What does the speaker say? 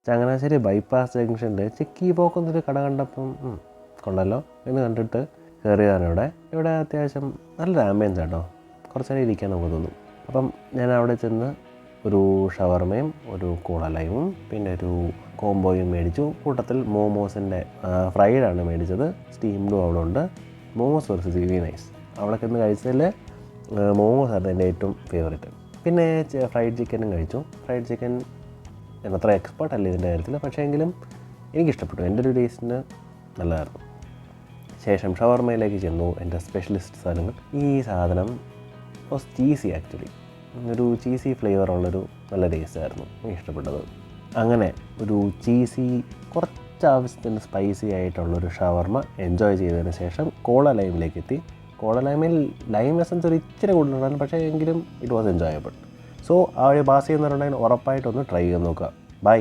Changanassery bypass ജംഗ്ഷനിൽ ചിക്കി പോക്കുന്നൊരു കട കണ്ടപ്പം കൊള്ളല്ലോ എന്ന് കണ്ടിട്ട് കയറിയതാണ് ഇവിടെ അത്യാവശ്യം നല്ലൊരു ആംബിയൻസ് കേട്ടോ, കുറച്ച് നേരം ഇരിക്കാൻ നമുക്ക് തോന്നും. അപ്പം ഞാൻ അവിടെ ചെന്ന് ഒരു ഷവർമയും ഒരു കൂള ലൈമും പിന്നെ ഒരു കോംബോയും മേടിച്ചു. കൂട്ടത്തിൽ മോമോസിൻ്റെ ഫ്രൈഡാണ് മേടിച്ചത്, സ്റ്റീംഡും അവിടെ ഉണ്ട്. Momos versus really nice. അവിടെ ചെന്ന് കഴിച്ചതിൽ മോമോസ് ആയിരുന്നു എൻ്റെ ഏറ്റവും ഫേവറേറ്റ്. പിന്നെ ഫ്രൈഡ് ചിക്കനും കഴിച്ചു. ഫ്രൈഡ് ചിക്കൻ ഞാൻ അത്ര എക്സ്പേർട്ട് അല്ല ഇതിൻ്റെ കാര്യത്തിൽ, പക്ഷേ എങ്കിലും എനിക്കിഷ്ടപ്പെട്ടു, എൻ്റെ ഒരു ടേസ്റ്റിന് നല്ലതായിരുന്നു. ശേഷം ഷവർമയിലേക്ക് ചെന്നു, എൻ്റെ സ്പെഷ്യലിസ്റ്റ് സാധനങ്ങൾ. ഈ സാധനം ചീസി, ആക്ച്വലി ഒരു ചീസി ഫ്ലേവറുള്ളൊരു നല്ല ടേസ്റ്റായിരുന്നു, എനിക്ക് ഇഷ്ടപ്പെട്ടത്. അങ്ങനെ ഒരു ചീസി കുറച്ച് ആവശ്യത്തിന് സ്പൈസി ആയിട്ടുള്ളൊരു ഷവർമ എൻജോയ് ചെയ്തതിന് ശേഷം കോള ലൈമിലേക്ക് എത്തി. കോള ലൈമിൽ ലൈം എസൻസ് ഒരു ഇച്ചിരി കൂടുതലുണ്ടായിരുന്നു, പക്ഷേ എങ്കിലും ഇറ്റ് വാസ് എൻജോയബിൾ. സോ ആ ഒരു പാസ് ചെയ്യുന്നവരുണ്ടെങ്കിൽ ഉറപ്പായിട്ടൊന്ന് ട്രൈ ചെയ്ത് നോക്കുക. ബൈ.